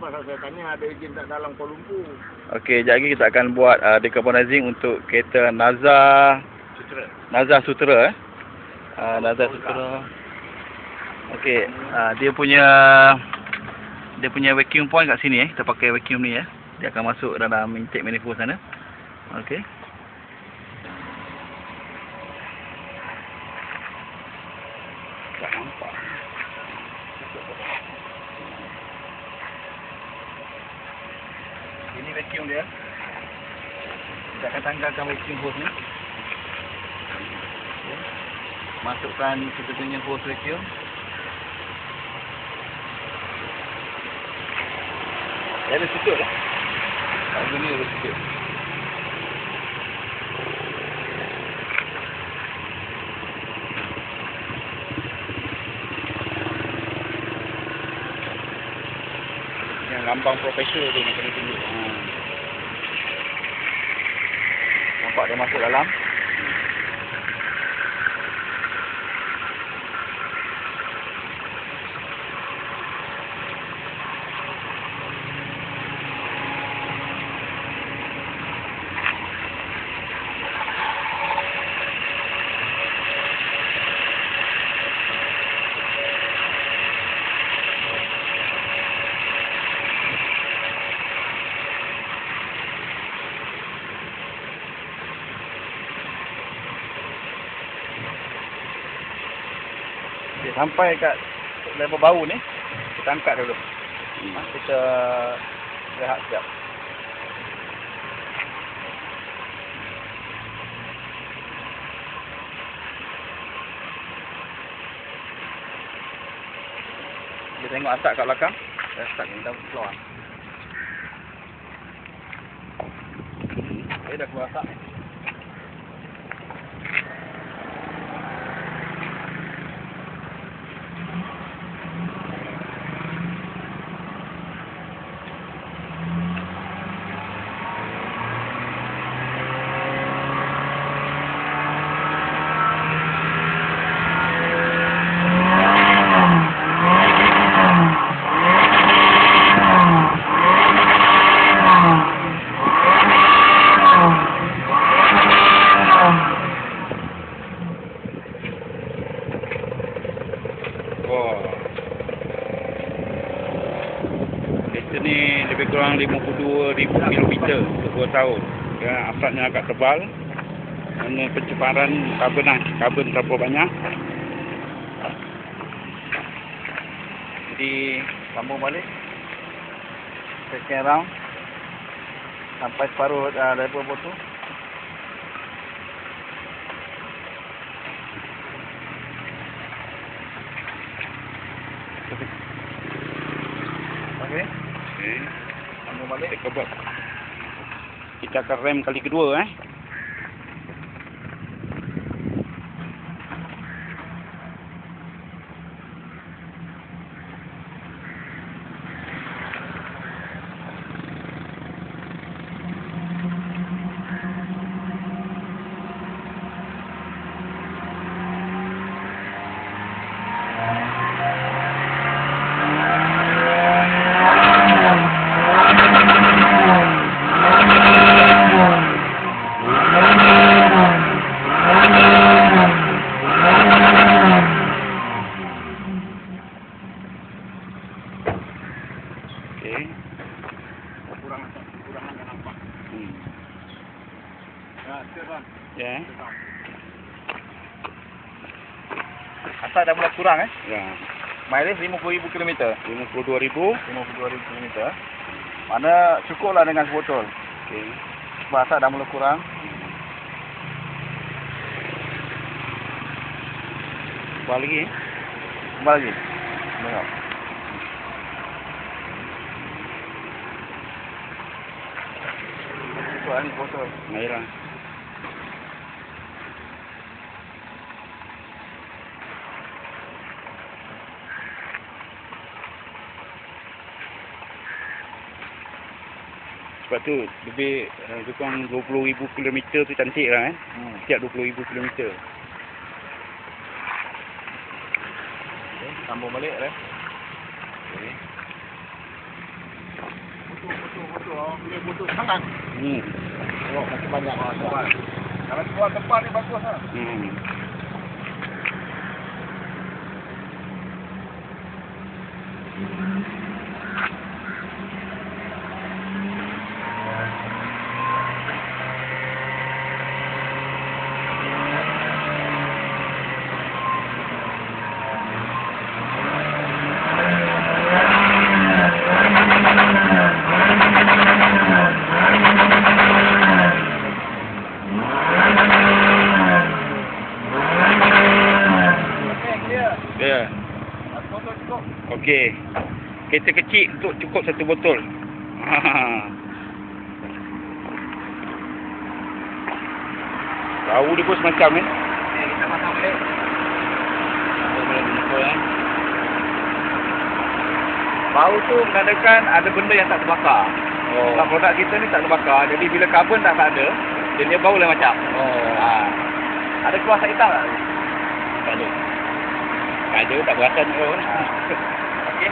pasal saya tanya ada izin tak dalam Kuala Lumpur. Okey, sekejap lagi kita akan buat decarbonizing untuk kereta Naza Sutera Naza Sutera. Okey, dia punya vacuum point kat sini kita pakai vacuum ni Dia akan masuk dalam intake manifold sana. Okey. Tak nampak. Ini vacuum dia. Kita akan tanggalkan vacuum hose ni. Okay. Masukkan kita punya hose vacuum. Dia ada tutup lah. Lagu ni ada tutup. Yang lambang profesor tu nak kena tunjuk. Nampak dia masuk dalam. Sampai kat level bau ni, kita angkat dulu. Kita rehat sekejap. Kita tengok asap kat belakang. Asap ni dah keluar. Dah keluar asap ni. Kereta ni lebih kurang 52,000 km untuk 2 tahun. Asapnya agak tebal. Kerana pencemaran karbon terlalu banyak. Jadi sambung balik. Second round. Sampai separuh level botol. Okey. Sambung balik. Kita akan rem kali kedua Kekurangan yang nampak. Ya. Asal dah mula kurang Ya. Mileage 50,000 km. 52,000 km. Mana cukuplah dengan sebotol. Okey. Sebab asal dah mula kurang. Kembali lagi. Kembali lagi. Tengok. Ni botol. Merah. Sebab tu lebih kurang 20,000 km tu cantik lah Setiap 20,000 km. Okay, sambung balik Okay. Dia butuh sangat. Oh, masih banyak. Kalau keluar tempat ni bagus lah. Ya. Okey. Kereta kecil untuk cukup satu botol. Bau dia pun semacam ni. Kita pasang balik. Bau tu menandakan ada benda yang tak terbakar. Sebab produk kita ni tak terbakar. Jadi bila karbon tak ada, dia bau lain macam. Ada keluar asap hitam tak? Tak ada. Tak ada, tak perasan pun. Okey.